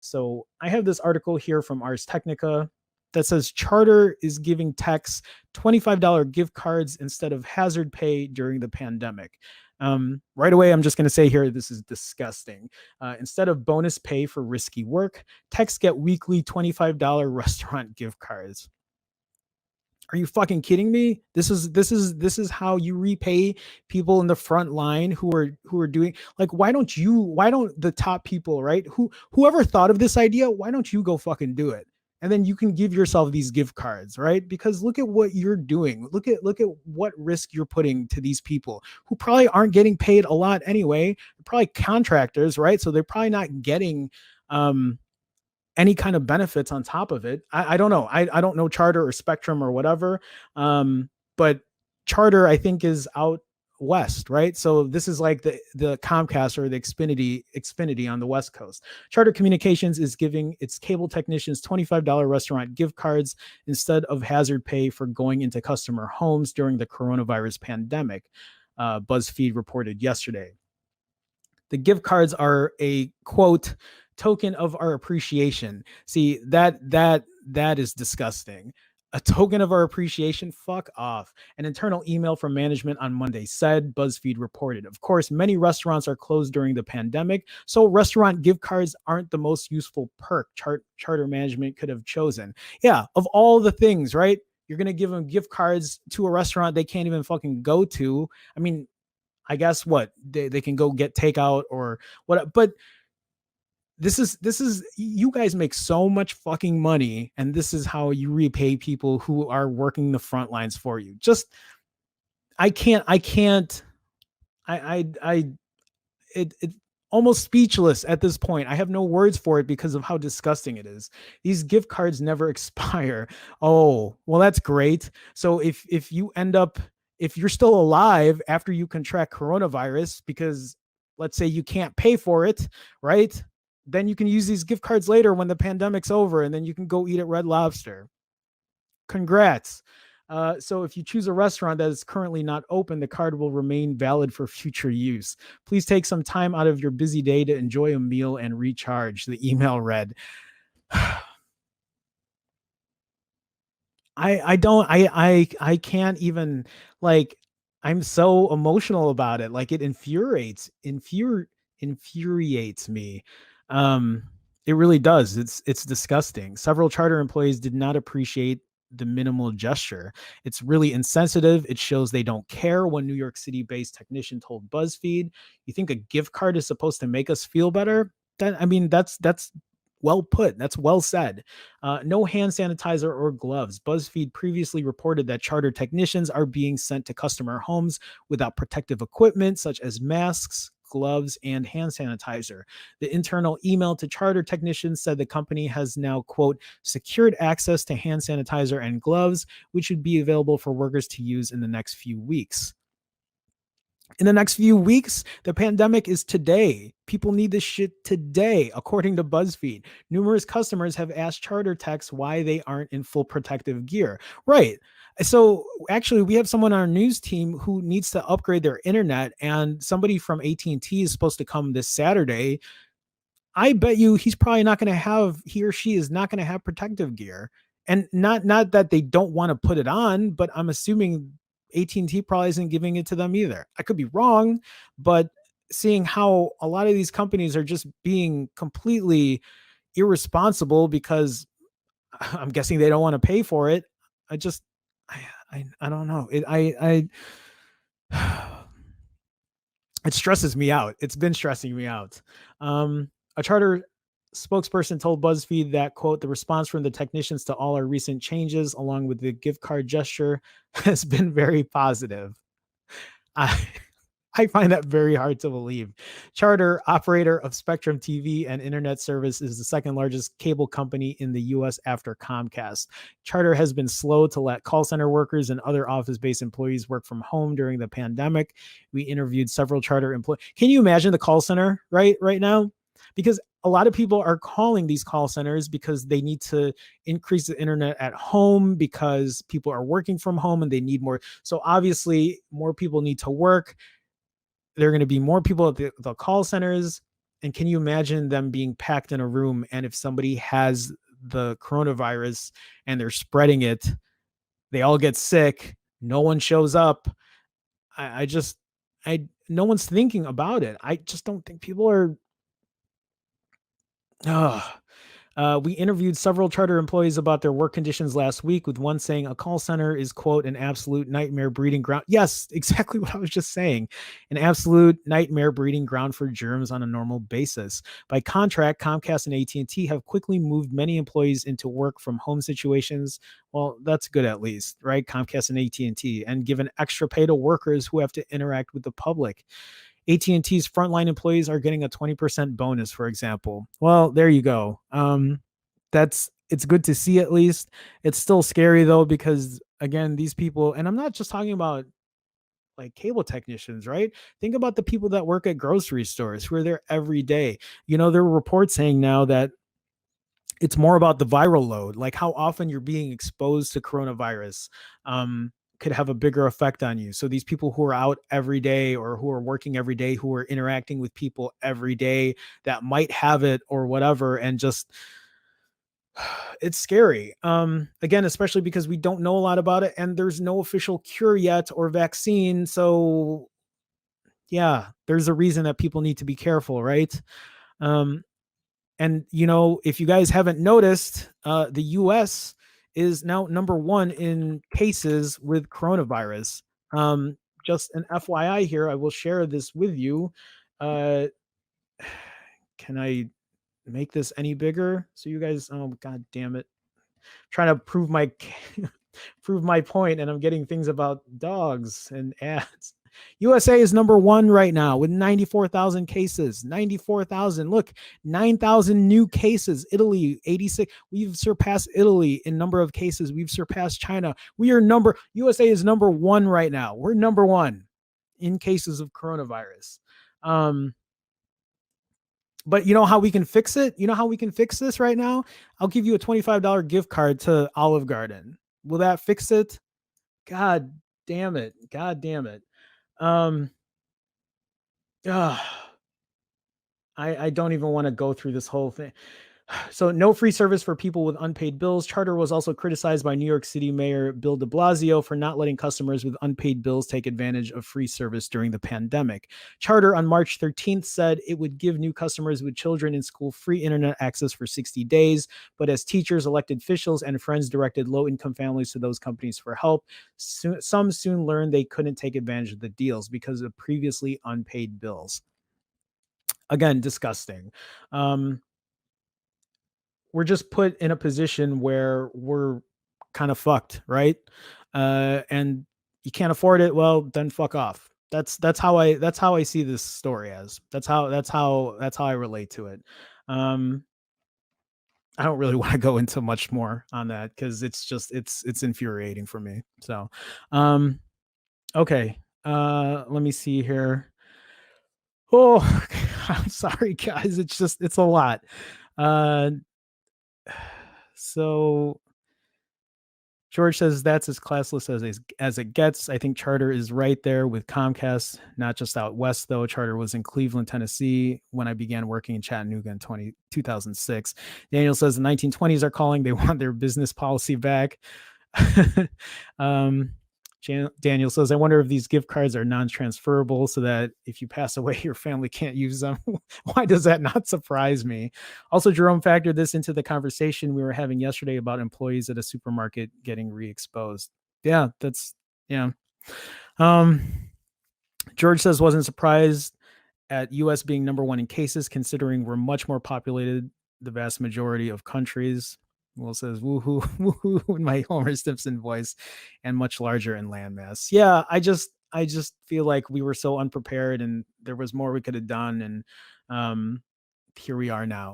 So I have this article here from Ars Technica that says Charter is giving techs $25 gift cards instead of hazard pay during the pandemic. Right away, I'm just going to say here, this is disgusting. Instead of bonus pay for risky work, techs get weekly $25 restaurant gift cards. Are you fucking kidding me? This is how you repay people in the front line who are doing, like, why don't the top people, right? Whoever thought of this idea, why don't you go fucking do it? And then you can give yourself these gift cards, right? Because look at what you're doing. Look at what risk you're putting to these people who probably aren't getting paid a lot anyway. They're probably contractors, right? So they're probably not getting any kind of benefits on top of it. I don't know. I don't know Charter or Spectrum or whatever. But Charter, I think, is out west, right? So this is like the Comcast or the Xfinity on the West Coast. Charter Communications is giving its cable technicians $25 restaurant gift cards instead of hazard pay for going into customer homes during the coronavirus pandemic. BuzzFeed reported yesterday. The gift cards are a quote token of our appreciation. See, that is disgusting. A token of our appreciation? Fuck off. An internal email from management on Monday said, BuzzFeed reported. Of course, many restaurants are closed during the pandemic, so restaurant gift cards aren't the most useful perk Charter management could have chosen. Yeah, of all the things, right? You're going to give them gift cards to a restaurant they can't even fucking go to. I mean, I guess what? They can go get takeout or what, but this is you guys make so much fucking money, and this is how you repay people who are working the front lines for you. Just I can't I it almost speechless at this point. I have no words for it because of how disgusting it is. These gift cards never expire. Oh, well, that's great. So if you end up, if you're still alive after you contract coronavirus, because let's say you can't pay for it, right? Then you can use these gift cards later when the pandemic's over, and then you can go eat at Red Lobster. Congrats. So if you choose a restaurant that is currently not open, the card will remain valid for future use. Please take some time out of your busy day to enjoy a meal and recharge, the email read. I can't even, like, I'm so emotional about it. Like, it infuriates me. Um, it really does. It's disgusting. Several Charter employees did not appreciate the minimal gesture. It's really insensitive. It shows they don't care, one New York City-based technician told BuzzFeed. You think a gift card is supposed to make us feel better? I mean, that's well put. That's well said. No hand sanitizer or gloves. BuzzFeed previously reported that Charter technicians are being sent to customer homes without protective equipment such as masks, gloves, and hand sanitizer. The internal email to Charter technicians said the company has now, quote, secured access to hand sanitizer and gloves, which should be available for workers to use in the next few weeks. In the next few weeks, the pandemic is today. People need this shit today, according to BuzzFeed. Numerous customers have asked Charter techs why they aren't in full protective gear. Right. So actually, we have someone on our news team who needs to upgrade their internet, and somebody from AT&T is supposed to come this Saturday. I bet you he or she is not going to have protective gear. And not that they don't want to put it on, but I'm assuming AT&T probably isn't giving it to them either. I could be wrong, but seeing how a lot of these companies are just being completely irresponsible because I'm guessing they don't want to pay for it. I just I don't know. It stresses me out. It's been stressing me out. A Charter spokesperson told BuzzFeed that, quote, the response from the technicians to all our recent changes, along with the gift card gesture, has been very positive. I, I find that very hard to believe. Charter, operator of Spectrum TV and internet service, is the second largest cable company in the U.S. after Comcast. Charter has been slow to let call center workers and other office-based employees work from home during the pandemic. We interviewed several Charter employees. Can you imagine the call center right now? Because a lot of people are calling these call centers because they need to increase the internet at home because people are working from home and they need more. So obviously more people need to work. There are going to be more people at the call centers. And can you imagine them being packed in a room, and if somebody has the coronavirus and they're spreading it, they all get sick, no one shows up. I just, I, no one's thinking about it. I just don't think people are. Ugh. We interviewed several charter employees about their work conditions last week, with one saying a call center is, quote, an absolute nightmare breeding ground. Yes, exactly what I was just saying. An absolute nightmare breeding ground for germs on a normal basis. By contract, Comcast and AT&T have quickly moved many employees into work from home situations. Well, that's good at least, right? Comcast and AT&T, and given extra pay to workers who have to interact with the public. AT&T's frontline employees are getting a 20% bonus, for example. Well, there you go. That's, it's good to see at least. It's still scary though, because again, these people, and I'm not just talking about like cable technicians, right? Think about the people that work at grocery stores who are there every day. There are reports saying now that it's more about the viral load, like how often you're being exposed to coronavirus. Could have a bigger effect on you. So these people who are out every day, or who are working every day, who are interacting with people every day that might have it or whatever, and just, it's scary. Again, especially because we don't know a lot about it and there's no official cure yet or vaccine. So yeah, there's a reason that people need to be careful, right? Um, And if you guys haven't noticed, the U.S. is now number one in cases with coronavirus. Just an FYI here, I will share this with you. Uh, can I make this any bigger so you guys? Oh God damn it! Trying to prove my prove my point, and I'm getting things about dogs and ads. USA is number one right now with 94,000 cases. 94,000. Look, 9,000 new cases. Italy, 86. We've surpassed Italy in number of cases. We've surpassed China. USA is number one right now. We're number one in cases of coronavirus. But you know how we can fix it? You know how we can fix this right now? I'll give you a $25 gift card to Olive Garden. Will that fix it? God damn it. God damn it. Um, uh, I don't even want to go through this whole thing. So, no free service for people with unpaid bills. Charter was also criticized by New York City Mayor Bill de Blasio for not letting customers with unpaid bills take advantage of free service during the pandemic. Charter on March 13th said it would give new customers with children in school free internet access for 60 days. But as teachers, elected officials, and friends directed low income families to those companies for help, some soon learned they couldn't take advantage of the deals because of previously unpaid bills. Again, disgusting. Um, we're just put in a position where we're kind of fucked, right? And you can't afford it. Well, then fuck off. That's how I see this story as. That's how I relate to it. Um, I don't really want to go into much more on that because it's infuriating for me. So, um, okay. Let me see here. Oh, I'm sorry, guys. It's a lot. Uh, so George says that's as classless as it gets. I think Charter is right there with Comcast, not just out west, though. Charter was in Cleveland, Tennessee when I began working in Chattanooga in 2006. Daniel says the 1920s are calling. They want their business policy back. um, Daniel says, I wonder if these gift cards are non-transferable so that if you pass away, your family can't use them. Why does that not surprise me? Also, Jerome factored this into the conversation we were having yesterday about employees at a supermarket getting re-exposed. Yeah, yeah. Um, George says, wasn't surprised at US being number one in cases, considering we're much more populated, the vast majority of countries. Will says, woohoo, woohoo, in my Homer Simpson voice, and much larger in landmass. Yeah, I just feel like we were so unprepared and there was more we could have done. And here we are now.